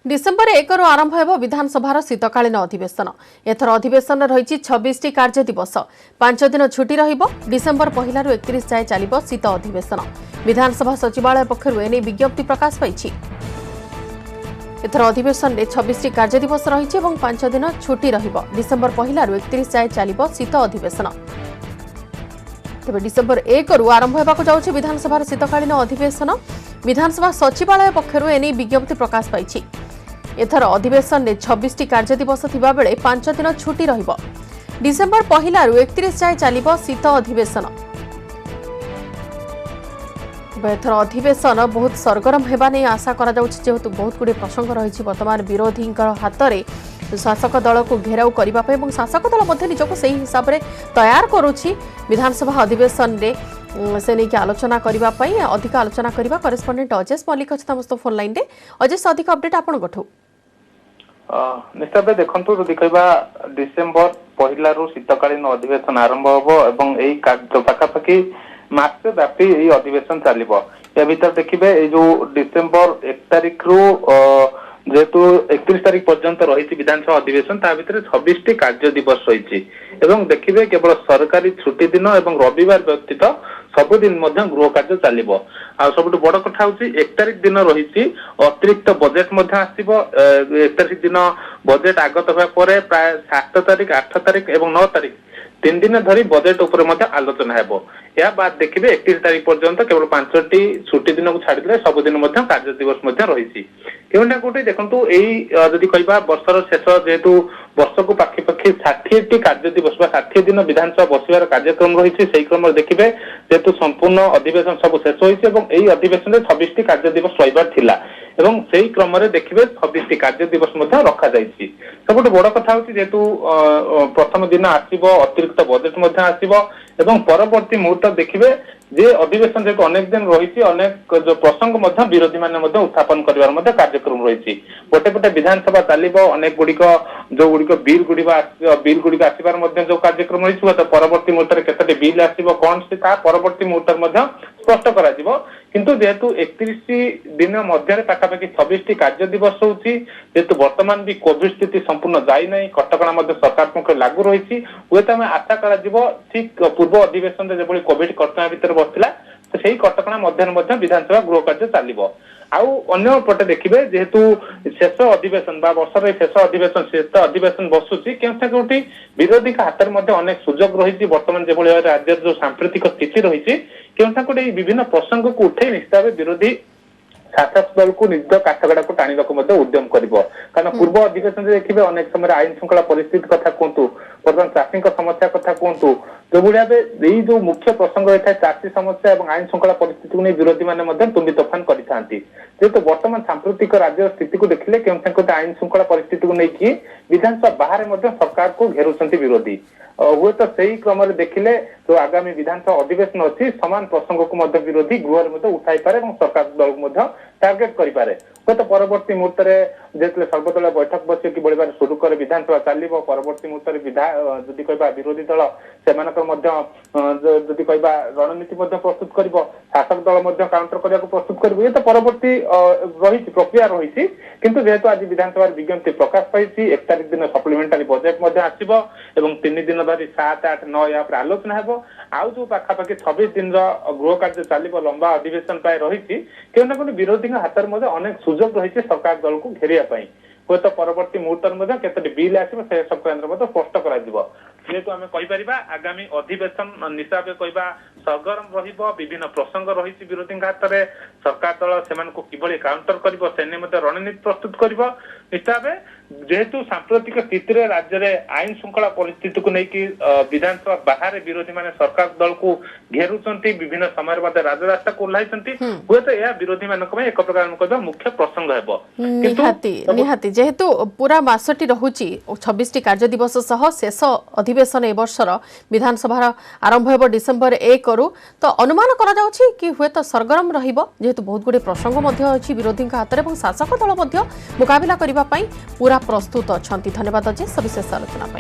December 1 रु आरंभ हो विधानसभा शीतकालीन अधिवेशन। एथर अधिवेशन रही 26 कार्य दिवस, 5 दिन छुट्टी डिसेम्बर 1 रु 31 जाए चलिब शीत अधिवेशन। विधानसभा सचिवालय पक्षर एने विज्ञप्ति प्रकाश पाई। एथर अधिवेशन में 26 कार्य दिवस रही 5 दिन छुट्टी डिसेम्बर 1 रु 31 जाए चलिब शीत अधिवेशन। तेज डिसेम्बर 1 रु आरंभ होगा जाऊँगी विधानसभा शीतकालीन अधिवेशन। विधानसभा सचिवालय पक्षर एने विज्ञप्ति प्रकाश पाई। एथर अधिवेशन में 26 कार्य दिवस थिबा बेले 5 दिन छुट्टी डिसेम्बर 1 रु 31 जाए चलिब शीत अधिवेशन। एथर अधिवेशन बहुत सरगरम होगा नहीं आशा करा जेहेतु बहुत गुड़े प्रसंग रही वर्तमान विरोधी हाथ में शासक दल को घेराव करने शासक दल निजक से हिसाब से तैयार करुच्ची। विधानसभा अधिवेशन में से नहीं आलोचना करने अधिक आलोचना करने करेस्पोंडेंट अजेश मल्लिक अच्छे समस्त फोन लाइन में। अजेश अधिक अपडेट आपण गठू निश्चित भाव देखु जदि कह डिसेम्बर 1 रु शीतकालीन अधिवेशन आरंभ हम पाखापाखि मासे व्यापी अधिवेशन चलो। या भर देखिए जो डिसेम्बर 1 तारिख रु जेहेतु 31 तारिख पर्यंत रही विधानसभा अधिवेशन ता भीतर 26 कार्य दिवस रही। देखिए केवल सरकारी छुट्टी दिन और रविवार व्यतीत सबुदिन गृह कार्य चलो। सब बड़ कथा हूँ 1 तारिख दिन रही अतिरिक्त बजेट आसव। 1 तारिख दिन बजेट आगत होगा प्राय 7 तारिख 8 तारिख और 9 तारिख 3 दिन धरी बजेट उपर आलोचना हो। या बाद देखिए 31 तारिख पर्यंत केवल 5टी छुट्टी दिन को छाड़ी सबुदिन कार्य दिवस रही। क्योंटा कौटी देखो यदि कह वर्षर शेष जेहेतु वर्ष को पाखिपाखि 60टी कार्य दिवस 60 दिन विधानसभा बसार कार्यक्रम रही से क्रम देखिए जेहेतु संपूर्ण अधिवेशन सब शेष होती अधिवेशन 26टी कार्य दिवस रही से क्रम देखिए 26टी कार्य दिवस रखा जाइए। सब बड़ कथा हूँ जेहेतु प्रथम दिन आसव अतिरिक्त बजेट आसव परवर्ती मुहूर्त देखिए जे अधिवेशन जेहेतु अनेक दिन रही अनेक जो प्रसंग विरोधी मान उत्थापन कर कार्यक्रम रही। गोटे पटे विधानसभा चलो अनेक गुड़िक जो गुड़िक बिल गुड़िक आसबार जो कार्यक्रम रही तो परवर्ती मुहूर्त केतोटी बिल आसो कौन से परवर्ती मुहूर्त स्पष्ट करा किंतु जेहेतु 31 दिन मध्य पाखापाखि 26टी कार्य दिवस होती जेहेतु वर्तमान भी कोविड स्थिति संपूर्ण जाना कटका सरकार पक्ष लागू रही हुए तो आशा करा ठीक पूर्व अधिवेशन जो कोविड कटका भितर बसला तो सही कटका मध्य विधानसभा गृह कार्य चलो। आउ पटे देखिए जेहेतु शेष अधिवेशन वर्षर शेष अधिवेशन बसुची कौटी विरोधी हाथ में अनेक सुजोग रही। वर्तमान जो राज्य जो सांप्रतिक स्थिति रही कौटी विभिन्न प्रसंग को उठे निश्चित विरोधी शासक दल को निज काठगड़ा को टाणी उद्यम कर कारण पूर्व अधिवेशन देखिए अनेक समय आईन श्रृंखला परिस्थिति कथा कहतु बर्तमान चाषी समस्या कथा कहतु जो भाया जो मुख्य प्रसंग रही है चाषी समस्या और आईन श्रृंखला परिस्थिति को नहीं विरोधी मैंने तुम्बी तोफान करते जेहेतु वर्तमान सांप्रतिक राज्य स्थिति को देखिले क्यों आईन श्रृंखला परिस्थिति को लेकिन विधानसभा बाहर सरकार को घेरुंट विरोधी हुए तो सही क्रम देखिले जो आगामी विधानसभा अधिवेशन अच्छी सामान प्रसंग को विरोधी गृह उठाई पारे सरकार दल को टार्गेट करें। हुए तो परवर्ती मुहूर्त जेते सर्वदलीय बैठक बस कि सुरुख विधानसभा चलो परवर्ती मुहूर्त जदि कह विरोधी दल से जदि कह रणनीति प्रस्तुत कर शासक दल काउंटर करने को प्रस्तुत कर ये तो परवर्ती रही प्रक्रिया रही किंतु जेहेतु आज विधानसभा विज्ञप्ति प्रकाश पाई 1 तारिख दिन सप्लीमेंटारी बजेट आसव 3 दिन धरी 7, 8, 9 या आलोचना हो। आउ जो पाखापाखि 26 दिन गृह कार्य चलो लंबा अधिवेशन पाए रही क्योंकि कौन विरोधी हाथ में अनेक सुजोग रही सरकार दल को घेरिया हुए तो परवर्ती मुहूर्त केतोटी बिल आसो से संक्रांत स्पष्ट कर जेहेतु आम कहीपर आगामी अधिवेशन हिसाब से कह सरगरम विभिन्न प्रसंग रही विरोधी हाथ में सरकार दल से किभली काउंटर कर रणनीति प्रस्तुत कर निश्चित जेहेतु सांप्रतिक स्थिति राज्य में आईन श्रृंखला परिस्थिति को लेकिन विधानसभा बाहर विरोधी माने सरकार दल को घेरुंट विभिन्न समय राजरास्ता को ओह्लाई हुए तो यह विरोधी मान एक प्रकार मुख्य प्रसंग निहाती जेहेतु पूरा मासटी रहुची 26टी कार्य दिवस सह शेष अधिवेशन ए वर्षर विधानसभा आरंभ हो डिसेम्बर 1 रु तो अनुमान करा जाउछि कि हुए तो सरगरम रहिबो जेहेतु बहुत गुडे प्रसंग अछि विरोधी हाथ में शासक दल मुकाबला करने पूरा प्रस्तुत अच्छा। धन्यवाद अजय सविशेष आलोचना।